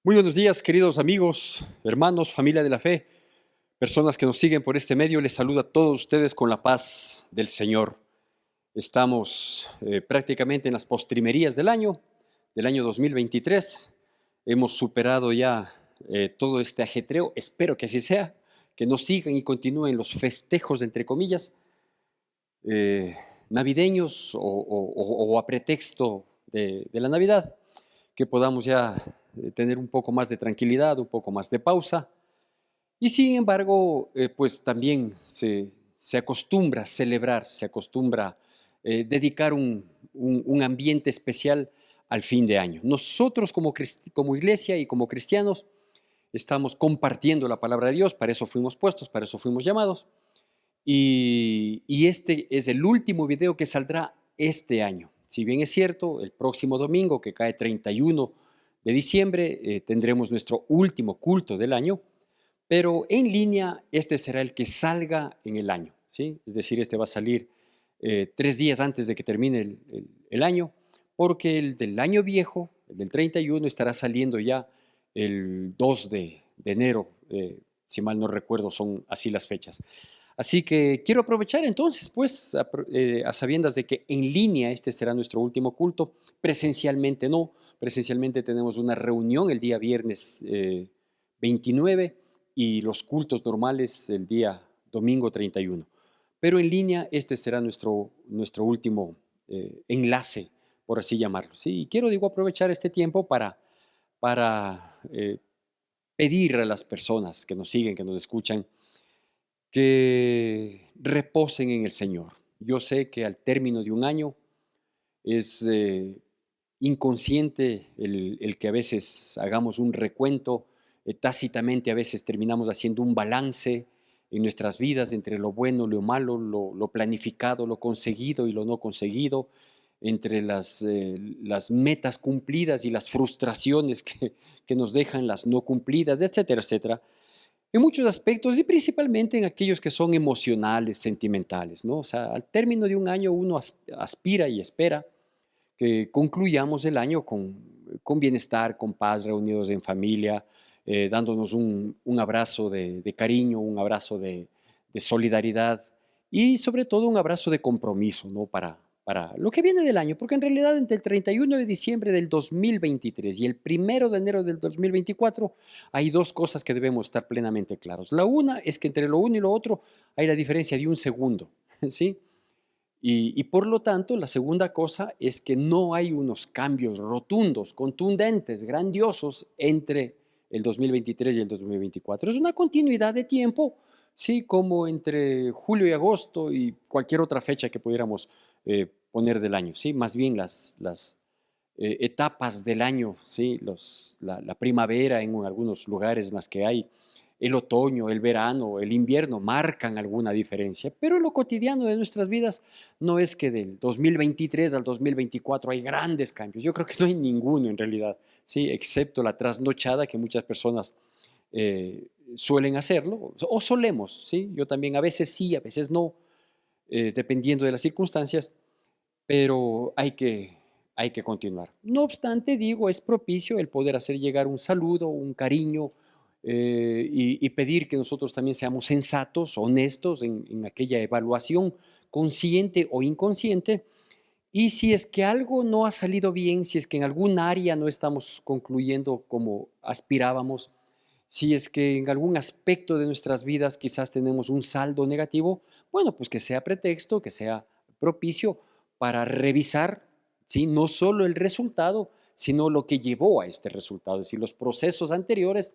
Muy buenos días, queridos amigos, hermanos, familia de la fe, personas que nos siguen por este medio. Les saluda a todos ustedes con la paz del Señor. Estamos prácticamente en las postrimerías del año 2023. Hemos superado ya todo este ajetreo. Espero que así sea, que nos sigan y continúen los festejos, entre comillas, eh, navideños o a pretexto de la Navidad, que podamos ya tener un poco más de tranquilidad, un poco más de pausa. Y sin embargo, pues también se acostumbra a celebrar, se acostumbra a dedicar un ambiente especial al fin de año. Nosotros como iglesia y como cristianos estamos compartiendo la palabra de Dios, para eso fuimos puestos, para eso fuimos llamados. Y este es el último video que saldrá este año. Si bien es cierto, el próximo domingo, que cae 31 de diciembre, tendremos nuestro último culto del año, pero en línea este será el que salga en el año, ¿sí? Es decir, este va a salir 3 días antes de que termine el año, porque el del año viejo, el del 31, estará saliendo ya el 2 de enero, si mal no recuerdo, son así las fechas. Así que quiero aprovechar entonces, pues, a sabiendas de que en línea este será nuestro último culto, presencialmente no. Presencialmente tenemos una reunión el día viernes 29 y los cultos normales el día domingo 31. Pero en línea este será nuestro último enlace, por así llamarlo, ¿sí? Y quiero, digo, aprovechar este tiempo para pedir a las personas que nos siguen, que nos escuchan, que reposen en el Señor. Yo sé que al término de un año es inconsciente el que a veces hagamos un recuento, tácitamente a veces terminamos haciendo un balance en nuestras vidas entre lo bueno, lo malo, lo planificado, lo conseguido y lo no conseguido, entre las metas cumplidas y las frustraciones que nos dejan las no cumplidas, etcétera, etcétera. En muchos aspectos y principalmente en aquellos que son emocionales, sentimentales, ¿no? O sea, al término de un año uno aspira y espera que concluyamos el año con bienestar, con paz, reunidos en familia, dándonos un abrazo de cariño, un abrazo de solidaridad y sobre todo un abrazo de compromiso, ¿no? Para lo que viene del año, porque en realidad entre el 31 de diciembre del 2023 y el 1 de enero del 2024 hay dos cosas que debemos estar plenamente claros. La una es que entre lo uno y lo otro hay la diferencia de un segundo, ¿sí? Y por lo tanto, la segunda cosa es que no hay unos cambios rotundos, contundentes, grandiosos entre el 2023 y el 2024. Es una continuidad de tiempo, sí, como entre julio y agosto y cualquier otra fecha que pudiéramos poner del año, sí, más bien las etapas del año, sí, la primavera en algunos lugares en las que hay el otoño, el verano, el invierno marcan alguna diferencia, pero en lo cotidiano de nuestras vidas no es que del 2023 al 2024 hay grandes cambios. Yo creo que no hay ninguno en realidad, sí, excepto la trasnochada que muchas personas suelen hacerlo o solemos, sí. Yo también a veces sí, a veces no, dependiendo de las circunstancias, pero hay que continuar. No obstante, digo, es propicio el poder hacer llegar un saludo, un cariño, y pedir que nosotros también seamos sensatos, honestos en aquella evaluación, consciente o inconsciente. Y si es que algo no ha salido bien, si es que en algún área no estamos concluyendo como aspirábamos, si es que en algún aspecto de nuestras vidas quizás tenemos un saldo negativo, bueno, pues que sea pretexto, que sea propicio para revisar, ¿sí? No solo el resultado, sino lo que llevó a este resultado, es decir, los procesos anteriores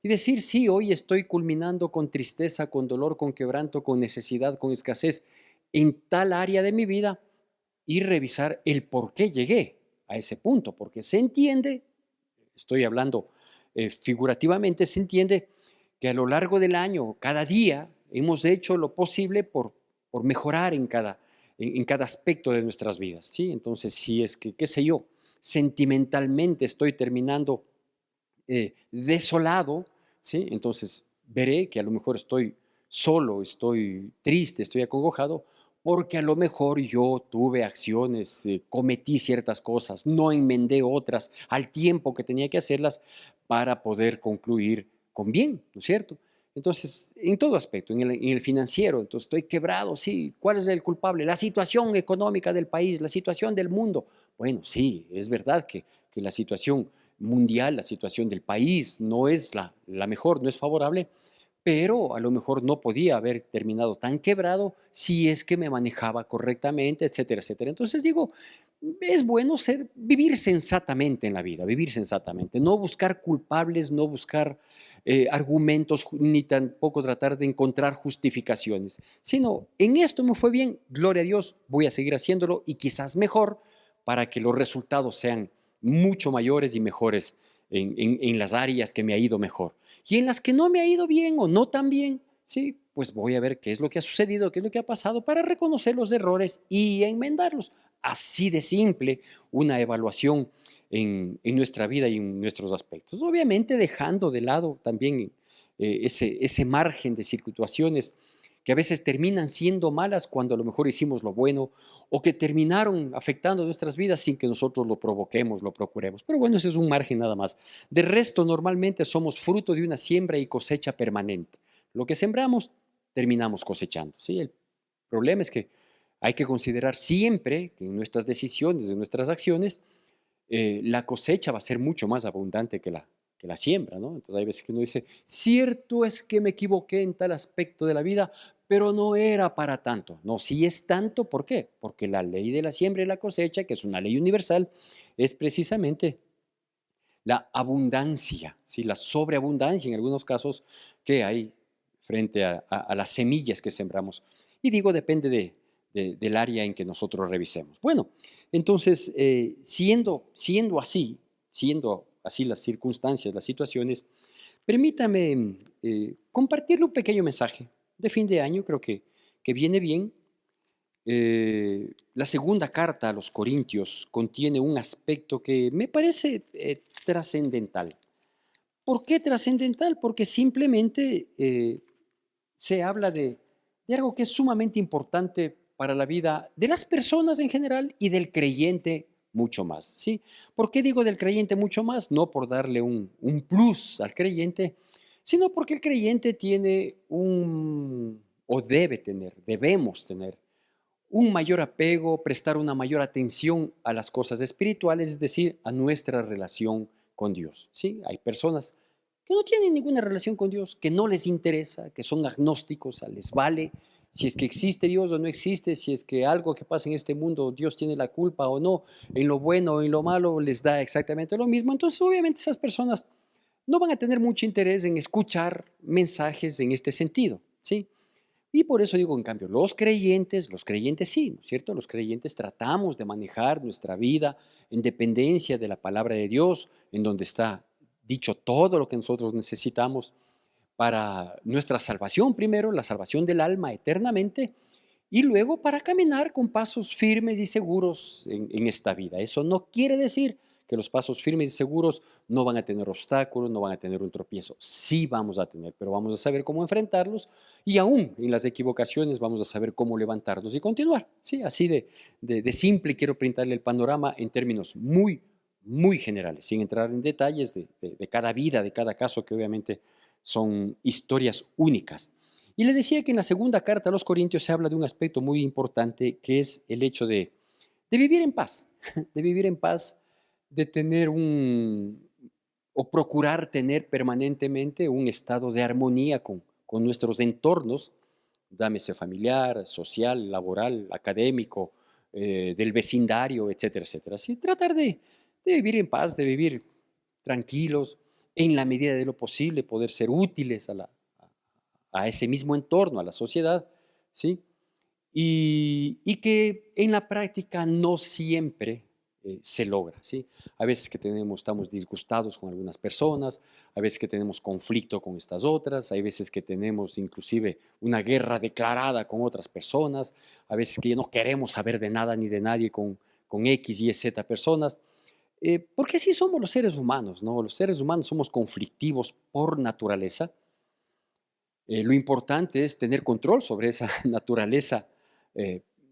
y decir, sí, hoy estoy culminando con tristeza, con dolor, con quebranto, con necesidad, con escasez en tal área de mi vida y revisar el por qué llegué a ese punto, porque se entiende, estoy hablando figurativamente, se entiende que a lo largo del año, cada día, hemos hecho lo posible por mejorar en cada aspecto de nuestras vidas, ¿sí? Entonces, si es que, qué sé yo, sentimentalmente estoy terminando desolado, ¿sí? Entonces veré que a lo mejor estoy solo, estoy triste, estoy acongojado, porque a lo mejor yo tuve acciones, cometí ciertas cosas, no enmendé otras al tiempo que tenía que hacerlas para poder concluir con bien, ¿no es cierto? Entonces, en todo aspecto, en el financiero, entonces estoy quebrado, sí. ¿Cuál es el culpable? La situación económica del país, la situación del mundo. Bueno, sí, es verdad que la situación mundial, la situación del país no es la mejor, no es favorable, pero a lo mejor no podía haber terminado tan quebrado si es que me manejaba correctamente, etcétera, etcétera. Entonces digo, es bueno vivir sensatamente en la vida, vivir sensatamente, no buscar culpables, no buscar argumentos, ni tampoco tratar de encontrar justificaciones, sino en esto me fue bien, gloria a Dios, voy a seguir haciéndolo y quizás mejor para que los resultados sean mucho mayores y mejores en las áreas que me ha ido mejor. Y en las que no me ha ido bien o no tan bien, sí, pues voy a ver qué es lo que ha sucedido, qué es lo que ha pasado para reconocer los errores y enmendarlos. Así de simple una evaluación en nuestra vida y en nuestros aspectos. Obviamente dejando de lado también ese margen de situaciones que a veces terminan siendo malas cuando a lo mejor hicimos lo bueno o que terminaron afectando nuestras vidas sin que nosotros lo provoquemos, lo procuremos. Pero bueno, ese es un margen nada más. De resto, normalmente somos fruto de una siembra y cosecha permanente. Lo que sembramos, terminamos cosechando. ¿Sí? El problema es que hay que considerar siempre que en nuestras decisiones, en nuestras acciones, la cosecha va a ser mucho más abundante que la siembra, ¿no? Entonces hay veces que uno dice, cierto es que me equivoqué en tal aspecto de la vida, pero no era para tanto. No, si es tanto, ¿por qué? Porque la ley de la siembra y la cosecha, que es una ley universal, es precisamente la abundancia, ¿sí? La sobreabundancia en algunos casos que hay frente a las semillas que sembramos. Y digo, depende del área en que nosotros revisemos. Bueno, entonces, siendo así las circunstancias, las situaciones, permítame compartirle un pequeño mensaje de fin de año, creo que viene bien. La segunda carta a los Corintios contiene un aspecto que me parece trascendental. ¿Por qué trascendental? Porque simplemente se habla de algo que es sumamente importante para la vida de las personas en general y del creyente mucho más, ¿sí? ¿Por qué digo del creyente mucho más? No por darle un plus al creyente, sino porque el creyente tiene o debemos tener un mayor apego, prestar una mayor atención a las cosas espirituales, es decir, a nuestra relación con Dios. ¿Sí? Hay personas que no tienen ninguna relación con Dios, que no les interesa, que son agnósticos, les vale si es que existe Dios o no existe, si es que algo que pasa en este mundo, Dios tiene la culpa o no, en lo bueno o en lo malo les da exactamente lo mismo. Entonces, obviamente, esas personas no van a tener mucho interés en escuchar mensajes en este sentido, ¿sí? Y por eso digo, en cambio, los creyentes sí, ¿no es cierto? Los creyentes tratamos de manejar nuestra vida en dependencia de la palabra de Dios, en donde está dicho todo lo que nosotros necesitamos para nuestra salvación primero, la salvación del alma eternamente, y luego para caminar con pasos firmes y seguros en esta vida. Eso no quiere decir que los pasos firmes y seguros no van a tener obstáculos, no van a tener un tropiezo. Sí vamos a tener, pero vamos a saber cómo enfrentarlos y aún en las equivocaciones vamos a saber cómo levantarnos y continuar. Sí, así de simple quiero pintarle el panorama en términos muy, muy generales, sin entrar en detalles de cada vida, de cada caso, que obviamente son historias únicas. Y le decía que en la segunda carta a los Corintios se habla de un aspecto muy importante, que es el hecho de vivir en paz, de vivir en paz, de tener o procurar tener permanentemente un estado de armonía con nuestros entornos, llámese familiar, social, laboral, académico, del vecindario, etcétera, etcétera. Sí, tratar de vivir en paz, de vivir tranquilos, en la medida de lo posible, poder ser útiles a ese mismo entorno, a la sociedad, ¿sí? Y que en la práctica no siempre se logra, ¿sí? A veces que estamos disgustados con algunas personas, a veces que tenemos conflicto con estas otras, hay veces que tenemos inclusive una guerra declarada con otras personas, a veces que no queremos saber de nada ni de nadie con X, Y, Z personas, porque así somos los seres humanos, ¿no? Los seres humanos somos conflictivos por naturaleza. Lo importante es tener control sobre esa naturaleza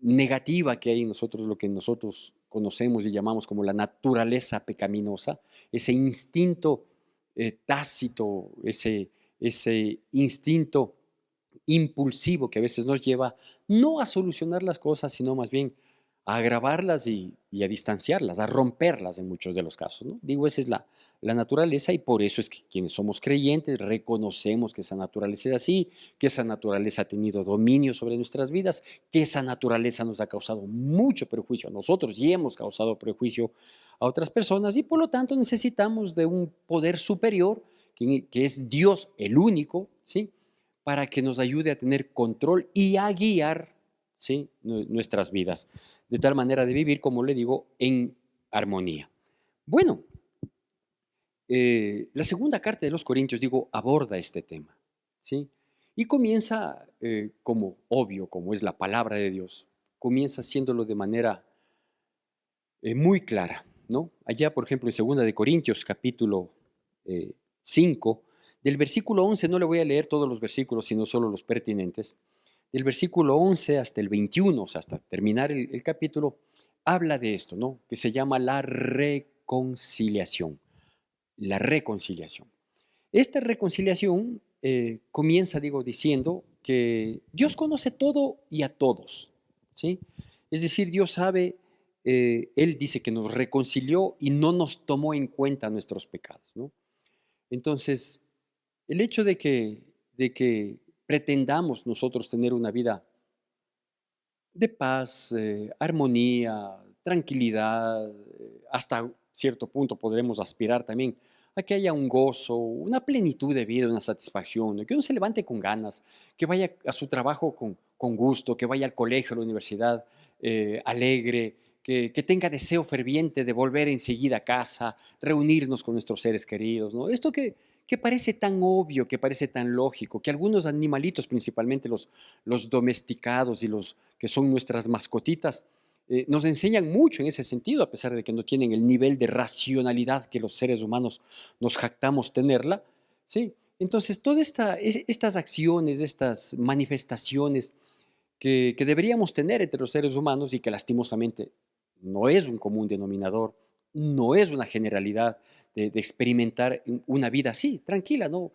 negativa que hay en nosotros, lo que nosotros conocemos y llamamos como la naturaleza pecaminosa, ese instinto tácito, ese instinto impulsivo que a veces nos lleva no a solucionar las cosas, sino más bien a agravarlas y a distanciarlas, a romperlas en muchos de los casos, ¿no? Digo, esa es la naturaleza y por eso es que quienes somos creyentes reconocemos que esa naturaleza es así, que esa naturaleza ha tenido dominio sobre nuestras vidas, que esa naturaleza nos ha causado mucho perjuicio a nosotros y hemos causado perjuicio a otras personas y por lo tanto necesitamos de un poder superior que es Dios el único, ¿sí? Para que nos ayude a tener control y a guiar, ¿sí? Nuestras vidas, de tal manera de vivir, como le digo, en armonía. Bueno, la segunda carta de los Corintios, digo, aborda este tema, ¿sí? Y comienza, como obvio, como es la palabra de Dios, comienza haciéndolo de manera muy clara, ¿no? Allá, por ejemplo, en segunda de Corintios, capítulo 5, del versículo 11, no le voy a leer todos los versículos, sino solo los pertinentes, del versículo 11 hasta el 21, o sea, hasta terminar el capítulo, habla de esto, ¿no? Que se llama la reconciliación. La reconciliación. Esta reconciliación comienza, digo, diciendo que Dios conoce todo y a todos, ¿sí? Es decir, Dios sabe, Él dice que nos reconcilió y no nos tomó en cuenta nuestros pecados, ¿no? Entonces, el hecho de que pretendamos nosotros tener una vida de paz, armonía, tranquilidad, hasta cierto punto podremos aspirar también a que haya un gozo, una plenitud de vida, una satisfacción, ¿no? Que uno se levante con ganas, que vaya a su trabajo con gusto, que vaya al colegio, a la universidad alegre, que tenga deseo ferviente de volver enseguida a casa, reunirnos con nuestros seres queridos, ¿no? Esto que parece tan obvio, que parece tan lógico, que algunos animalitos, principalmente los domesticados y los que son nuestras mascotitas, nos enseñan mucho en ese sentido, a pesar de que no tienen el nivel de racionalidad que los seres humanos nos jactamos tenerla, ¿sí? Entonces, todas estas acciones, estas manifestaciones que deberíamos tener entre los seres humanos y que lastimosamente no es un común denominador, no es una generalidad de experimentar una vida así, tranquila, ¿no?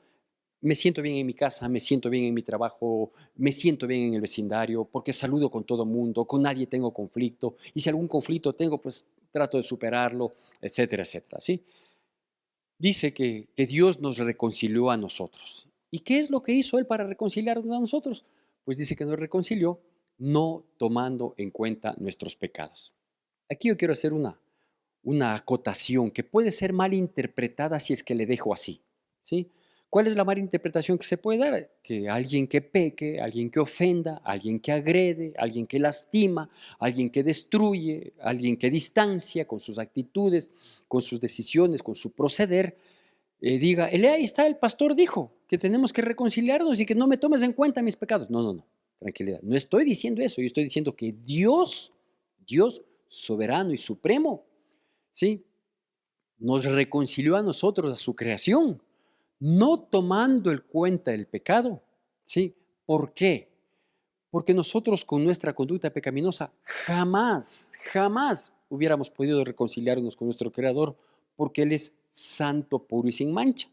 Me siento bien en mi casa, me siento bien en mi trabajo, me siento bien en el vecindario, porque saludo con todo el mundo, con nadie tengo conflicto, y si algún conflicto tengo, pues trato de superarlo, etcétera, etcétera, ¿sí? Dice que Dios nos reconcilió a nosotros. ¿Y qué es lo que hizo Él para reconciliarnos a nosotros? Pues dice que nos reconcilió no tomando en cuenta nuestros pecados. Aquí yo quiero hacer una acotación que puede ser mal interpretada si es que le dejo así, ¿sí? ¿Cuál es la mala interpretación que se puede dar? Que alguien que peque, alguien que ofenda, alguien que agrede, alguien que lastima, alguien que destruye, alguien que distancia con sus actitudes, con sus decisiones, con su proceder, diga, ahí está, el pastor dijo que tenemos que reconciliarnos y que no me tomes en cuenta mis pecados. No, no, no, tranquilidad. No estoy diciendo eso, yo estoy diciendo que Dios soberano y supremo, ¿sí? Nos reconcilió a nosotros, a su creación, no tomando en cuenta el pecado, ¿sí? ¿Por qué? Porque nosotros con nuestra conducta pecaminosa jamás hubiéramos podido reconciliarnos con nuestro Creador, porque Él es santo, puro y sin mancha.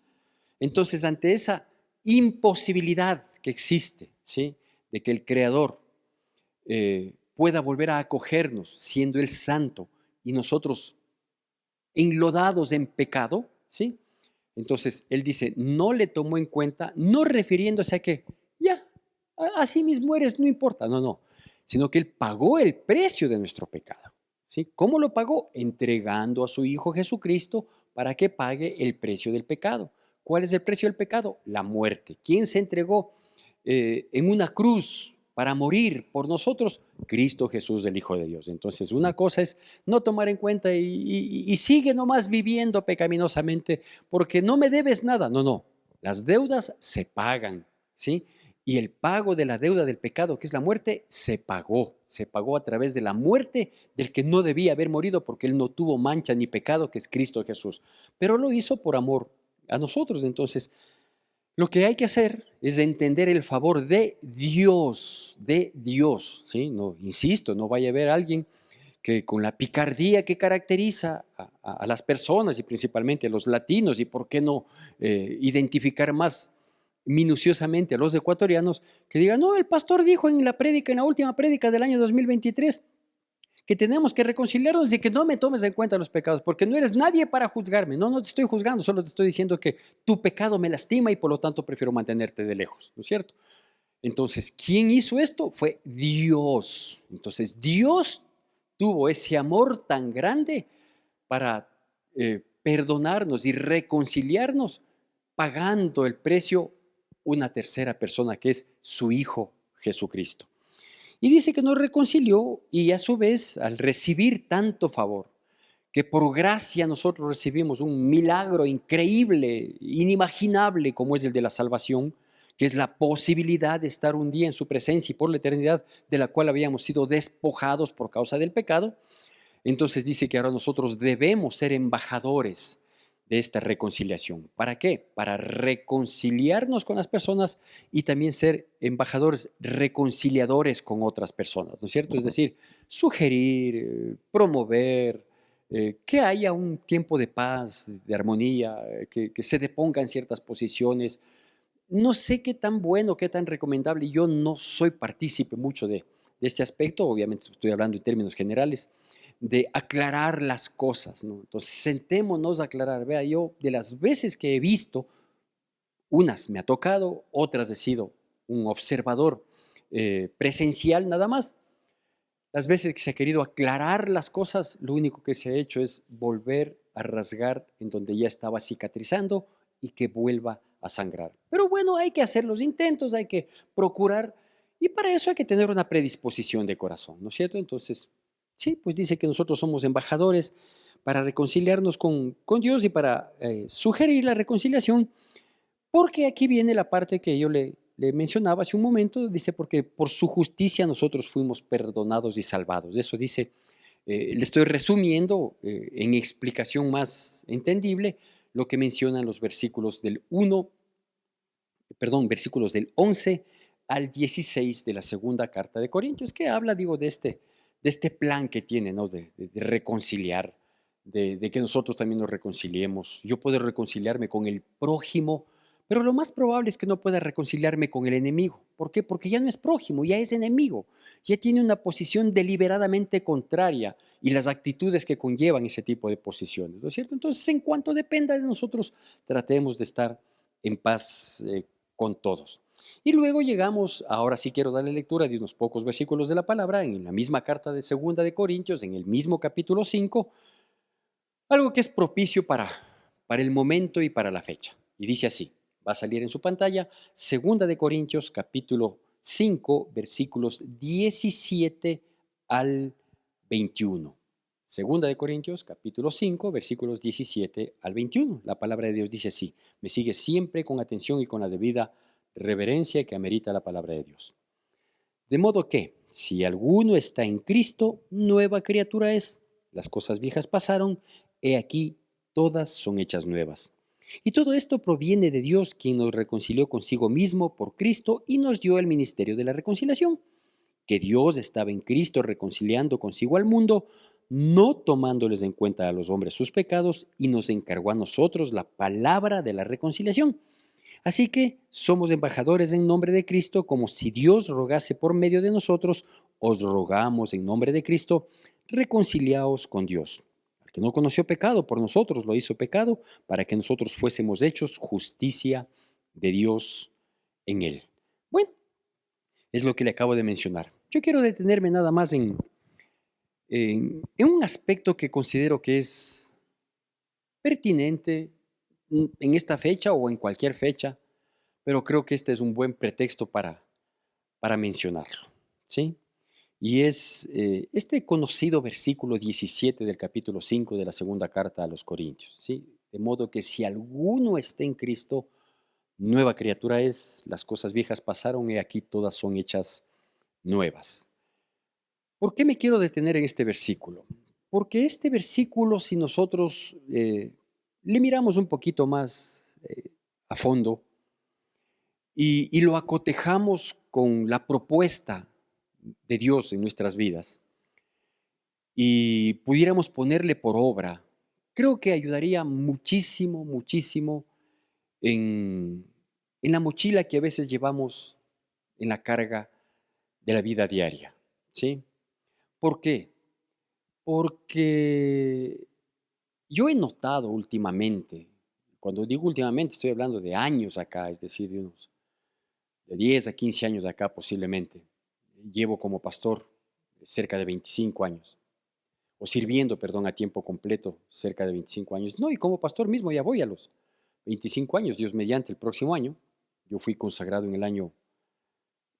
Entonces, ante esa imposibilidad que existe, ¿sí? De que el Creador pueda volver a acogernos siendo Él santo y nosotros enlodados en pecado, ¿sí? Entonces, él dice, no le tomó en cuenta, no refiriéndose a que, ya, así mismo eres, no importa, no, no, sino que él pagó el precio de nuestro pecado, ¿sí? ¿Cómo lo pagó? Entregando a su Hijo Jesucristo para que pague el precio del pecado. ¿Cuál es el precio del pecado? La muerte. ¿Quién se entregó en una cruz para morir por nosotros? Cristo Jesús, el Hijo de Dios. Entonces, una cosa es no tomar en cuenta y sigue nomás viviendo pecaminosamente porque no me debes nada. No, no. Las deudas se pagan, ¿sí? Y el pago de la deuda del pecado, que es la muerte, se pagó a través de la muerte del que no debía haber morido porque él no tuvo mancha ni pecado, que es Cristo Jesús. Pero lo hizo por amor a nosotros. Entonces, Lo que hay que hacer es entender el favor de Dios, ¿sí? No, insisto, no vaya a haber alguien que con la picardía que caracteriza a las personas y principalmente a los latinos, y por qué no identificar más minuciosamente a los ecuatorianos, que digan, no, el pastor dijo en la prédica, en la última prédica del año 2023, que tenemos que reconciliarnos y que no me tomes en cuenta los pecados, porque no eres nadie para juzgarme. No, no te estoy juzgando, solo te estoy diciendo que tu pecado me lastima y por lo tanto prefiero mantenerte de lejos, ¿no es cierto? Entonces, ¿quién hizo esto? Fue Dios. Entonces, Dios tuvo ese amor tan grande para perdonarnos y reconciliarnos, pagando el precio una tercera persona que es su Hijo Jesucristo. Y dice que nos reconcilió y a su vez, al recibir tanto favor, que por gracia nosotros recibimos un milagro increíble, inimaginable como es el de la salvación, que es la posibilidad de estar un día en su presencia y por la eternidad de la cual habíamos sido despojados por causa del pecado. Entonces dice que ahora nosotros debemos ser embajadores de esta reconciliación. ¿Para qué? Para reconciliarnos con las personas y también ser embajadores reconciliadores con otras personas, ¿no es cierto? Es decir, sugerir, promover, que haya un tiempo de paz, de armonía, que se depongan ciertas posiciones. No sé qué tan bueno, qué tan recomendable, yo no soy partícipe mucho de este aspecto, obviamente estoy hablando en términos generales, de aclarar las cosas, ¿no? Entonces, sentémonos a aclarar. Vea, yo de las veces que he visto, unas me ha tocado, otras he sido un observador presencial nada más. Las veces que se ha querido aclarar las cosas, lo único que se ha hecho es volver a rasgar en donde ya estaba cicatrizando y que vuelva a sangrar. Pero bueno, hay que hacer los intentos, hay que procurar, y para eso hay que tener una predisposición de corazón, ¿no es cierto? Entonces, sí, pues dice que nosotros somos embajadores para reconciliarnos con Dios y para sugerir la reconciliación, porque aquí viene la parte que yo le mencionaba hace un momento, dice, porque por su justicia nosotros fuimos perdonados y salvados. Eso dice, le estoy resumiendo en explicación más entendible lo que mencionan los versículos del 1, perdón, versículos del 11 al 16 de la segunda carta de Corintios, que habla, digo, de este plan que tiene, ¿no? De reconciliar, de que nosotros también nos reconciliemos. Yo puedo reconciliarme con el prójimo, pero lo más probable es que no pueda reconciliarme con el enemigo. ¿Por qué? Porque ya no es prójimo, ya es enemigo, ya tiene una posición deliberadamente contraria y las actitudes que conllevan ese tipo de posiciones, ¿no es cierto? Entonces, en cuanto dependa de nosotros, tratemos de estar en paz con todos. Y luego llegamos, ahora sí quiero darle lectura de unos pocos versículos de la palabra en la misma carta de Segunda de Corintios, en el mismo capítulo 5, algo que es propicio para el momento y para la fecha. Y dice así, va a salir en su pantalla, Segunda de Corintios, capítulo 5, versículos 17 al 21. Segunda de Corintios, capítulo 5, versículos 17 al 21. La palabra de Dios dice así, me sigue siempre con atención y con la debida reverencia que amerita la palabra de Dios. De modo que, si alguno está en Cristo, nueva criatura es. Las cosas viejas pasaron, he aquí, todas son hechas nuevas. Y todo esto proviene de Dios, quien nos reconcilió consigo mismo por Cristo y nos dio el ministerio de la reconciliación. Que Dios estaba en Cristo reconciliando consigo al mundo, no tomándoles en cuenta a los hombres sus pecados, y nos encargó a nosotros la palabra de la reconciliación. Así que somos embajadores en nombre de Cristo, como si Dios rogase por medio de nosotros, os rogamos en nombre de Cristo, reconciliaos con Dios. Al que no conoció pecado, por nosotros lo hizo pecado, para que nosotros fuésemos hechos justicia de Dios en él. Bueno, es lo que le acabo de mencionar. Yo quiero detenerme nada más en un aspecto que considero que es pertinente en esta fecha o en cualquier fecha, pero creo que este es un buen pretexto para mencionarlo, ¿sí? Y es este conocido versículo 17 del capítulo 5 de la segunda carta a los Corintios, ¿sí? De modo que si alguno está en Cristo, nueva criatura es, las cosas viejas pasaron y aquí todas son hechas nuevas. ¿Por qué me quiero detener en este versículo? Porque este versículo, si nosotros le miramos un poquito más a fondo, y lo acotejamos con la propuesta de Dios en nuestras vidas y pudiéramos ponerle por obra, creo que ayudaría muchísimo, muchísimo en, en la mochila que a veces llevamos en la carga de la vida diaria, ¿sí? ¿Por qué? Porque yo he notado últimamente, cuando digo últimamente estoy hablando de años acá, es decir, de 10 a 15 años acá posiblemente. Llevo como pastor cerca de 25 años, o sirviendo, perdón, a tiempo completo cerca de 25 años. No, y como pastor mismo ya voy a los 25 años, Dios mediante el próximo año. Yo fui consagrado en el año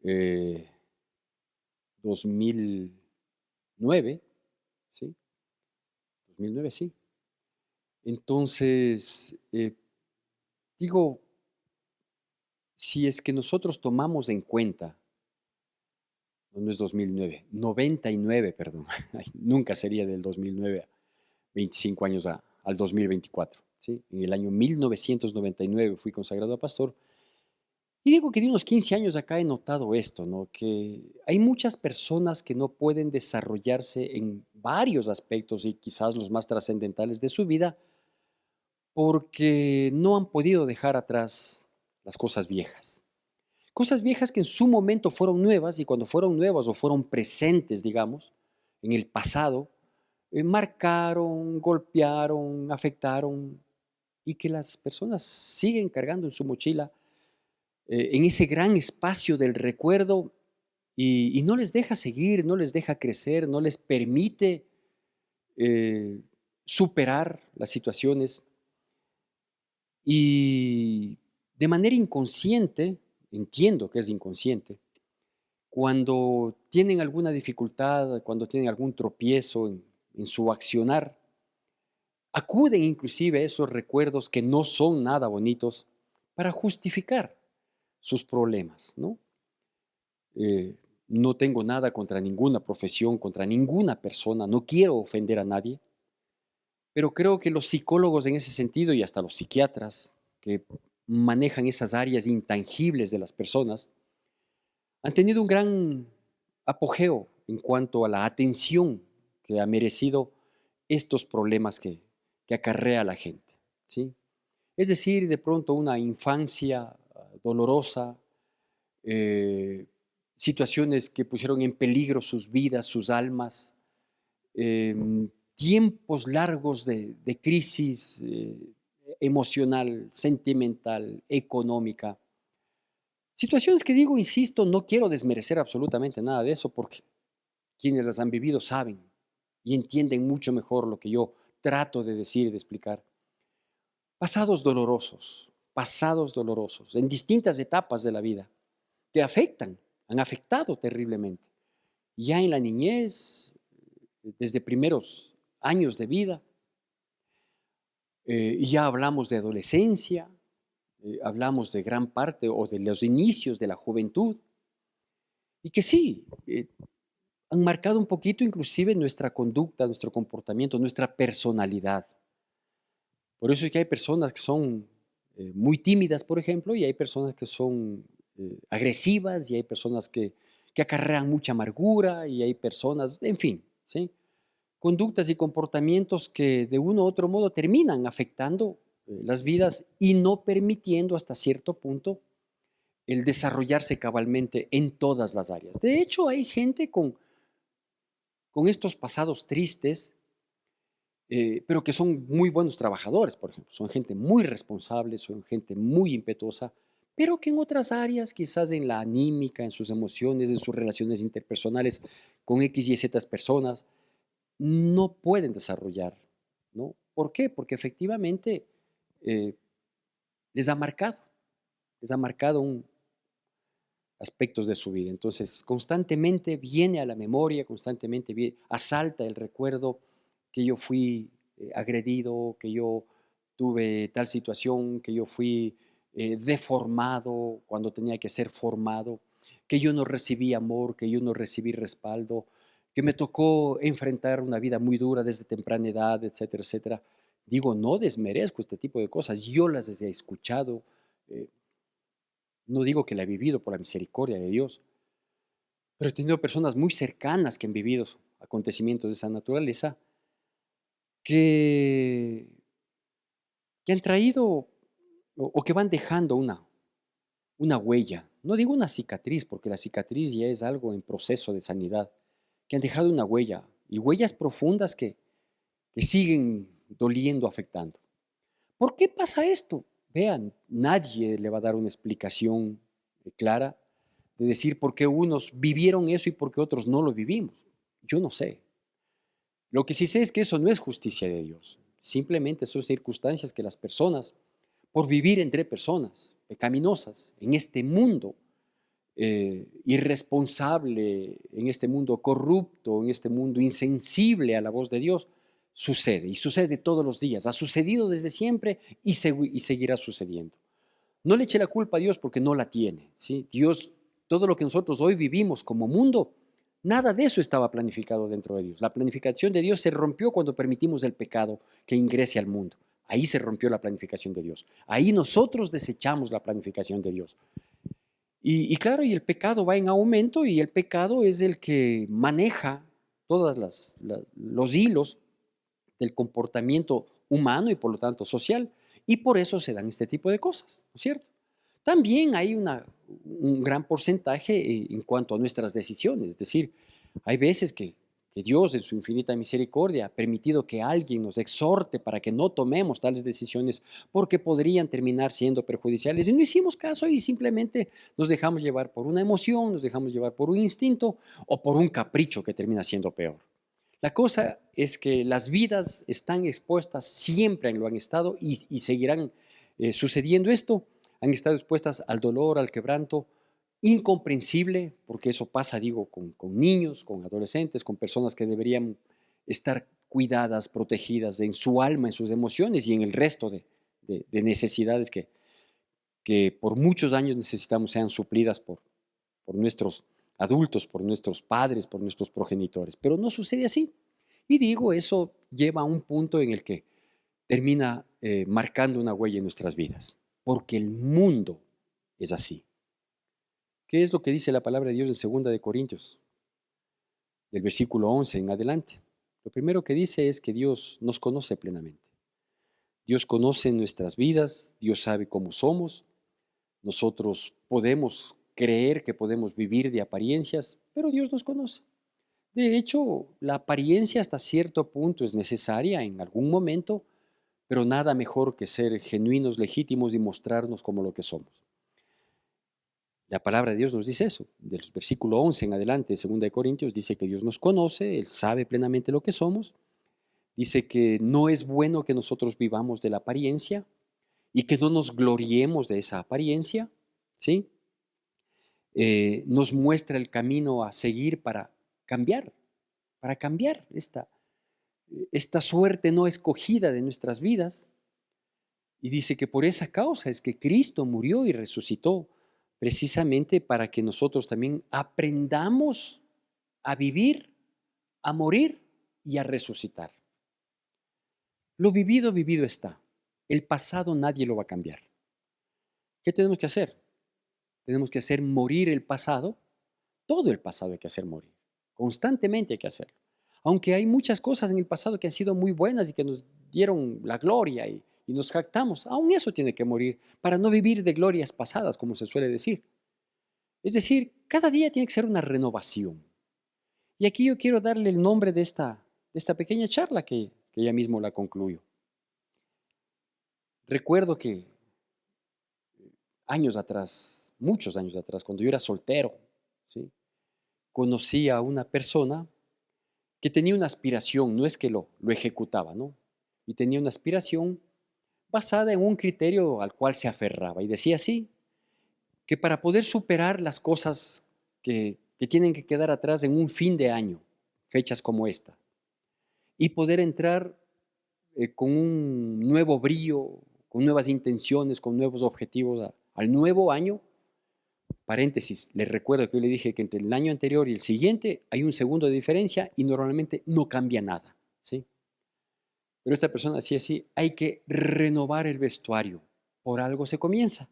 eh, 2009, ¿sí? 2009, sí. Entonces, digo, si es que nosotros tomamos en cuenta, no es 2009, 99, perdón, ay, nunca sería del 2009 a 25 años al 2024, ¿sí? En el año 1999 fui consagrado a pastor. Y digo que de unos 15 años acá he notado esto, ¿no? Que hay muchas personas que no pueden desarrollarse en varios aspectos y quizás los más trascendentales de su vida porque no han podido dejar atrás las cosas viejas. Cosas viejas que en su momento fueron nuevas y cuando fueron nuevas o fueron presentes, digamos, en el pasado, marcaron, golpearon, afectaron y que las personas siguen cargando en su mochila, en ese gran espacio del recuerdo y no les deja seguir, no les deja crecer, no les permite eh, superar las situaciones y de manera inconsciente, entiendo que es inconsciente, cuando tienen alguna dificultad, cuando tienen algún tropiezo en su accionar, acuden inclusive a esos recuerdos que no son nada bonitos para justificar sus problemas, ¿no? Eh, no tengo nada contra ninguna profesión, contra ninguna persona, no quiero ofender a nadie, pero creo que los psicólogos en ese sentido y hasta los psiquiatras que manejan esas áreas intangibles de las personas han tenido un gran apogeo en cuanto a la atención que ha merecido estos problemas que acarrea la gente, ¿sí? Es decir, de pronto una infancia dolorosa, eh, situaciones que pusieron en peligro sus vidas, sus almas, tiempos largos de crisis emocional, sentimental, económica. Situaciones que digo, insisto, no quiero desmerecer absolutamente nada de eso porque quienes las han vivido saben y entienden mucho mejor lo que yo trato de decir y de explicar. Pasados dolorosos, en distintas etapas de la vida, que afectan, han afectado terriblemente. Ya en la niñez, desde primeros años de vida, y ya hablamos de adolescencia, hablamos de gran parte o de los inicios de la juventud, y que sí, han marcado un poquito inclusive nuestra conducta, nuestro comportamiento, nuestra personalidad. Por eso es que hay personas que son muy tímidas, por ejemplo, y hay personas que son agresivas, y hay personas que acarrean mucha amargura, y hay personas, en fin, ¿sí? Conductas y comportamientos que de uno u otro modo terminan afectando las vidas y no permitiendo hasta cierto punto el desarrollarse cabalmente en todas las áreas. De hecho, hay gente con estos pasados tristes, pero que son muy buenos trabajadores, por ejemplo. Son gente muy responsable, son gente muy impetuosa, pero que en otras áreas, quizás en la anímica, en sus emociones, en sus relaciones interpersonales con X y Z personas, no pueden desarrollar, ¿no? ¿Por qué? Porque efectivamente eh, les ha marcado, les ha marcado aspectos de su vida. Entonces, constantemente viene a la memoria, constantemente asalta el recuerdo que yo fui agredido, que yo tuve tal situación, que yo fui deformado cuando tenía que ser formado, que yo no recibí amor, que yo no recibí respaldo, que me tocó enfrentar una vida muy dura desde temprana edad, etcétera, etcétera. Digo, no desmerezco este tipo de cosas, yo las he escuchado, eh, No digo que la he vivido por la misericordia de Dios, pero he tenido personas muy cercanas que han vivido acontecimientos de esa naturaleza que, que han traído o que van dejando una huella. No digo una cicatriz, porque la cicatriz ya es algo en proceso de sanidad, que han dejado una huella y huellas profundas que siguen doliendo, afectando. ¿Por qué pasa esto? Vean, nadie le va a dar una explicación clara de decir por qué unos vivieron eso y por qué otros no lo vivimos. Yo no sé. Lo que sí sé es que eso no es justicia de Dios. Simplemente son circunstancias que las personas, por vivir entre personas pecaminosas en este mundo irresponsable, en este mundo corrupto, en este mundo insensible a la voz de Dios, sucede y sucede todos los días. Ha sucedido desde siempre y seguirá sucediendo. No le eche la culpa a Dios porque no la tiene, ¿sí? Dios, todo lo que nosotros hoy vivimos como mundo, nada de eso estaba planificado dentro de Dios. La planificación de Dios se rompió cuando permitimos el pecado que ingrese al mundo. Ahí se rompió la planificación de Dios. Ahí nosotros desechamos la planificación de Dios. Y claro, y el pecado va en aumento y el pecado es el que maneja todos los hilos del comportamiento humano y por lo tanto social. Y por eso se dan este tipo de cosas, ¿no es cierto? También hay un gran porcentaje en cuanto a nuestras decisiones. Es decir, hay veces que Dios en su infinita misericordia ha permitido que alguien nos exhorte para que no tomemos tales decisiones porque podrían terminar siendo perjudiciales. Y no hicimos caso y simplemente nos dejamos llevar por una emoción, nos dejamos llevar por un instinto o por un capricho que termina siendo peor. La cosa es que las vidas están expuestas, siempre lo han estado y seguirán sucediendo esto. Han estado expuestas al dolor, al quebranto, incomprensible, porque eso pasa, digo, con niños, con adolescentes, con personas que deberían estar cuidadas, protegidas en su alma, en sus emociones y en el resto de necesidades que por muchos años necesitamos sean suplidas por nuestros adultos, por nuestros padres, por nuestros progenitores. Pero no sucede así. Y digo, eso lleva a un punto en el que termina marcando una huella en nuestras vidas, porque el mundo es así. ¿Qué es lo que dice la palabra de Dios en segunda de Corintios, del versículo 11 en adelante? Lo primero que dice es que Dios nos conoce plenamente. Dios conoce nuestras vidas, Dios sabe cómo somos. Nosotros podemos creer que podemos vivir de apariencias, pero Dios nos conoce. De hecho, la apariencia hasta cierto punto es necesaria en algún momento, pero nada mejor que ser genuinos, legítimos y mostrarnos como lo que somos. La palabra de Dios nos dice eso. Del versículo 11 en adelante, de 2 de Corintios, dice que Dios nos conoce, Él sabe plenamente lo que somos. Dice que no es bueno que nosotros vivamos de la apariencia y que no nos gloriemos de esa apariencia, ¿sí? Nos muestra el camino a seguir para cambiar esta suerte no escogida de nuestras vidas. Y dice que por esa causa es que Cristo murió y resucitó, precisamente para que nosotros también aprendamos a vivir, a morir y a resucitar. Lo vivido, vivido está. El pasado nadie lo va a cambiar. ¿Qué tenemos que hacer? Tenemos que hacer morir el pasado. Todo el pasado hay que hacer morir. Constantemente hay que hacerlo. Aunque hay muchas cosas en el pasado que han sido muy buenas y que nos dieron la gloria y nos jactamos, aún eso tiene que morir para no vivir de glorias pasadas, como se suele decir. Es decir, cada día tiene que ser una renovación. Y aquí yo quiero darle el nombre de esta pequeña charla que ya mismo la concluyo. Recuerdo que años atrás, muchos años atrás, cuando yo era soltero, ¿sí? Conocí a una persona que tenía una aspiración, no es que lo ejecutaba, ¿no? Y tenía una aspiración basada en un criterio al cual se aferraba. Y decía así, que para poder superar las cosas que tienen que quedar atrás en un fin de año, fechas como esta, y poder entrar con un nuevo brío, con nuevas intenciones, con nuevos objetivos al nuevo año. Paréntesis, les recuerdo que yo le dije que entre el año anterior y el siguiente hay un segundo de diferencia y normalmente no cambia nada, ¿sí? Pero esta persona decía así, hay que renovar el vestuario, por algo se comienza.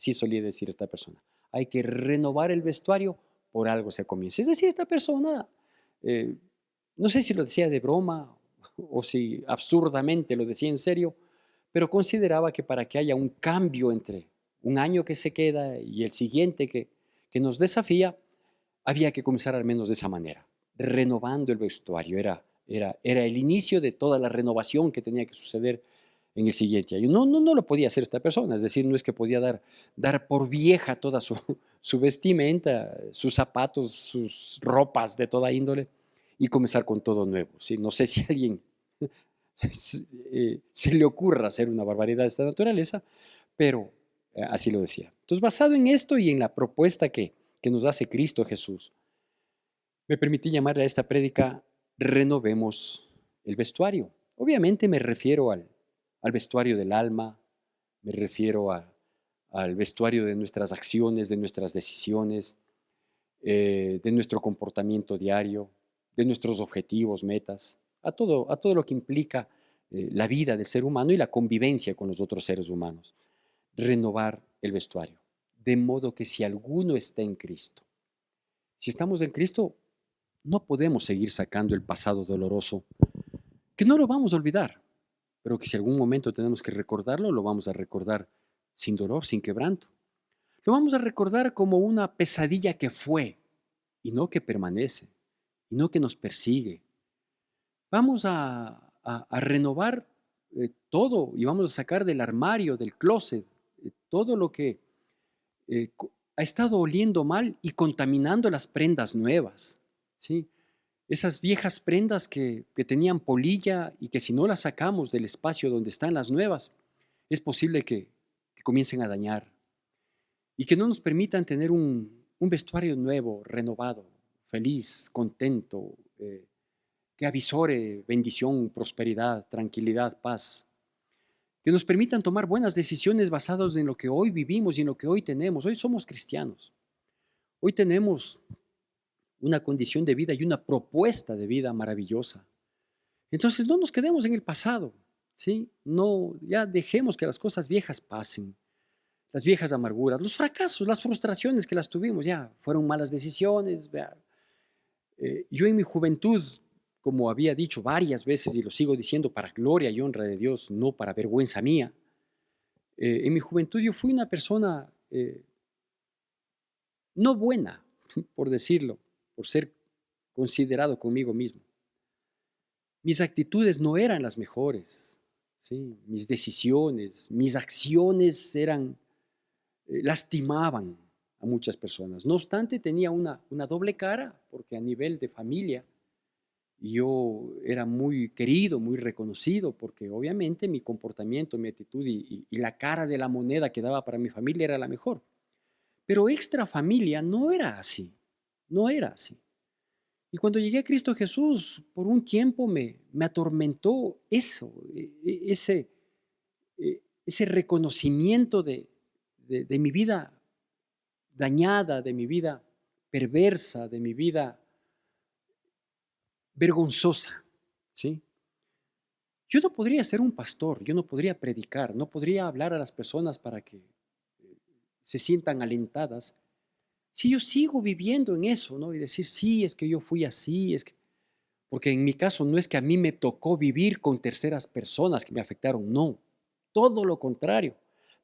Así solía decir esta persona. Hay que renovar el vestuario, por algo se comienza. Es decir, esta persona, eh, no sé si lo decía de broma o si absurdamente lo decía en serio, pero consideraba que para que haya un cambio entre un año que se queda y el siguiente que nos desafía, había que comenzar al menos de esa manera, renovando el vestuario. Era el inicio de toda la renovación que tenía que suceder en el siguiente año. No lo podía hacer esta persona, es decir, no es que podía dar por vieja toda su vestimenta, sus zapatos, sus ropas de toda índole y comenzar con todo nuevo. ¿Sí? No sé si a alguien se le ocurra hacer una barbaridad de esta naturaleza, pero así lo decía. Entonces, basado en esto y en la propuesta que nos hace Cristo Jesús, me permití llamarle a esta prédica Renovemos el vestuario. Obviamente me refiero al vestuario del alma, me refiero al vestuario de nuestras acciones, de nuestras decisiones, de nuestro comportamiento diario, de nuestros objetivos, metas, a todo lo que implica la vida del ser humano y la convivencia con los otros seres humanos. Renovar el vestuario, de modo que si alguno está en Cristo, si estamos en Cristo, no podemos seguir sacando el pasado doloroso, que no lo vamos a olvidar, pero que si algún momento tenemos que recordarlo, lo vamos a recordar sin dolor, sin quebranto. Lo vamos a recordar como una pesadilla que fue y no que permanece, y no que nos persigue. Vamos a renovar todo y vamos a sacar del armario, del closet, todo lo que ha estado oliendo mal y contaminando las prendas nuevas, ¿sí? Esas viejas prendas que tenían polilla y que si no las sacamos del espacio donde están las nuevas, es posible que comiencen a dañar y que no nos permitan tener un vestuario nuevo, renovado, feliz, contento, que avisore bendición, prosperidad, tranquilidad, paz, que nos permitan tomar buenas decisiones basadas en lo que hoy vivimos y en lo que hoy tenemos. Hoy somos cristianos. Hoy tenemos una condición de vida y una propuesta de vida maravillosa. Entonces no nos quedemos en el pasado, ¿sí? No, ya dejemos que las cosas viejas pasen, las viejas amarguras, los fracasos, las frustraciones que las tuvimos, ya fueron malas decisiones. Yo en mi juventud, como había dicho varias veces y lo sigo diciendo para gloria y honra de Dios, no para vergüenza mía, en mi juventud yo fui una persona no buena, por decirlo, por ser considerado conmigo mismo. Mis actitudes no eran las mejores, ¿sí? Mis decisiones, mis acciones lastimaban a muchas personas. No obstante, tenía una doble cara, porque a nivel de familia yo era muy querido, muy reconocido, porque obviamente mi comportamiento, mi actitud y la cara de la moneda que daba para mi familia era la mejor. Pero extra familia no era así, no era así. Y cuando llegué a Cristo Jesús, por un tiempo me atormentó eso, ese reconocimiento de mi vida dañada, de mi vida perversa, de mi vida vergonzosa, ¿sí? Yo no podría ser un pastor, yo no podría predicar, no podría hablar a las personas para que se sientan alentadas si yo sigo viviendo en eso, ¿no? Y decir, sí, es que yo fui así, es que porque en mi caso no es que a mí me tocó vivir con terceras personas que me afectaron, no, todo lo contrario.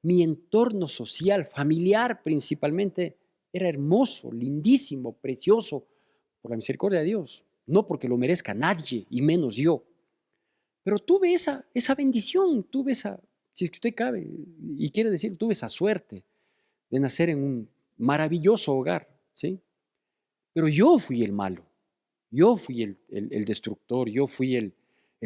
Mi entorno social, familiar principalmente, era hermoso, lindísimo, precioso, por la misericordia de Dios, no porque lo merezca nadie y menos yo. Pero tuve esa bendición, tuve esa, si es que usted cabe y quiere decir, tuve esa suerte de nacer en un maravilloso hogar, ¿sí? Pero yo fui el malo. Yo fui el destructor, yo fui el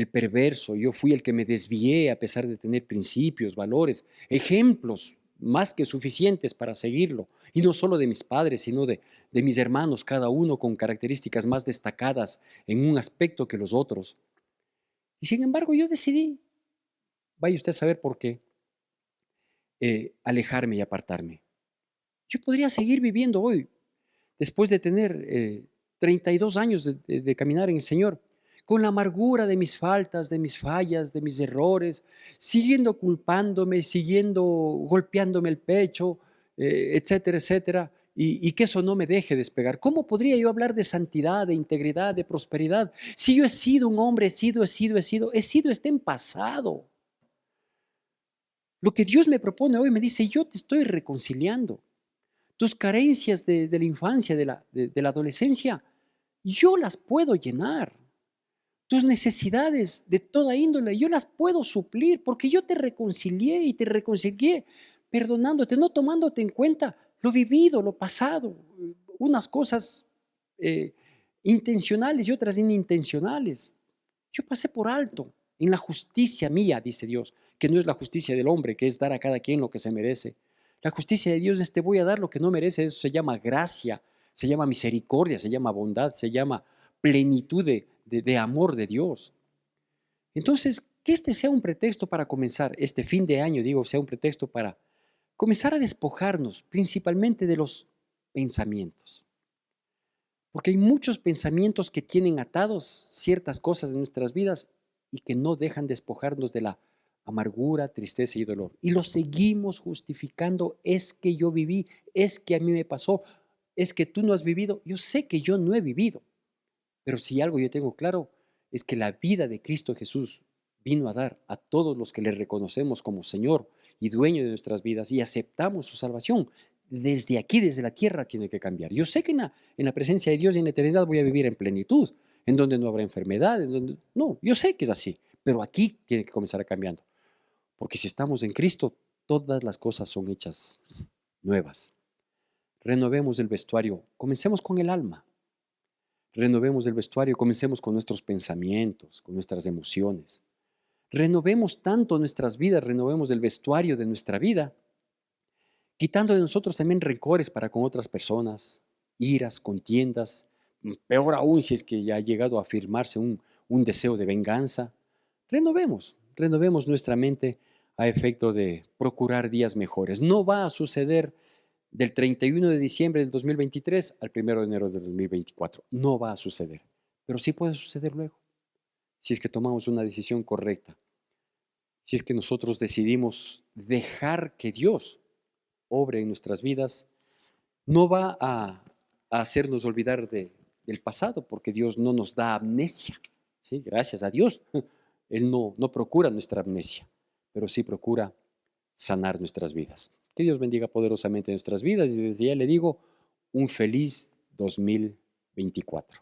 perverso, yo fui el que me desvié a pesar de tener principios, valores, ejemplos más que suficientes para seguirlo. Y no solo de mis padres, sino de mis hermanos, cada uno con características más destacadas en un aspecto que los otros. Y sin embargo yo decidí, vaya usted a saber por qué, alejarme y apartarme. Yo podría seguir viviendo hoy, después de tener 32 años de caminar en el Señor, con la amargura de mis faltas, de mis fallas, de mis errores, siguiendo culpándome, siguiendo golpeándome el pecho, etcétera, etcétera, y que eso no me deje despegar. ¿Cómo podría yo hablar de santidad, de integridad, de prosperidad? Si yo he sido un hombre, está en pasado. Lo que Dios me propone hoy me dice, yo te estoy reconciliando. Tus carencias de la infancia, de la adolescencia, yo las puedo llenar. Tus necesidades de toda índole, yo las puedo suplir porque yo te reconcilié y te reconcilié perdonándote, no tomándote en cuenta lo vivido, lo pasado, unas cosas eh, intencionales y otras inintencionales. Yo pasé por alto en la justicia mía, dice Dios, que no es la justicia del hombre, que es dar a cada quien lo que se merece. La justicia de Dios es te voy a dar lo que no merece, eso se llama gracia, se llama misericordia, se llama bondad, se llama plenitud de amor de Dios. Entonces, que este sea un pretexto para comenzar, este fin de año, digo, sea un pretexto para comenzar a despojarnos principalmente de los pensamientos. Porque hay muchos pensamientos que tienen atados ciertas cosas en nuestras vidas y que no dejan despojarnos de la amargura, tristeza y dolor. Y lo seguimos justificando, es que yo viví, es que a mí me pasó, es que tú no has vivido. Yo sé que yo no he vivido, pero si algo yo tengo claro es que la vida de Cristo Jesús vino a dar a todos los que le reconocemos como Señor y dueño de nuestras vidas y aceptamos su salvación. Desde aquí, desde la tierra, tiene que cambiar. Yo sé que en la presencia de Dios y en la eternidad voy a vivir en plenitud, en donde no habrá enfermedad, no, yo sé que es así, pero aquí tiene que comenzar a cambiando. Porque si estamos en Cristo, todas las cosas son hechas nuevas. Renovemos el vestuario, comencemos con el alma. Renovemos el vestuario, comencemos con nuestros pensamientos, con nuestras emociones. Renovemos tanto nuestras vidas, renovemos el vestuario de nuestra vida, quitando de nosotros también rencores para con otras personas, iras, contiendas, peor aún si es que ya ha llegado a afirmarse un deseo de venganza. Renovemos nuestra mente a efecto de procurar días mejores. No va a suceder del 31 de diciembre del 2023 al 1 de enero del 2024. No va a suceder, pero sí puede suceder luego, si es que tomamos una decisión correcta, si es que nosotros decidimos dejar que Dios obre en nuestras vidas. No va a hacernos olvidar del pasado, porque Dios no nos da amnesia, ¿sí? Gracias a Dios. Él no procura nuestra amnesia, pero sí procura sanar nuestras vidas. Que Dios bendiga poderosamente nuestras vidas y desde ya le digo un feliz 2024.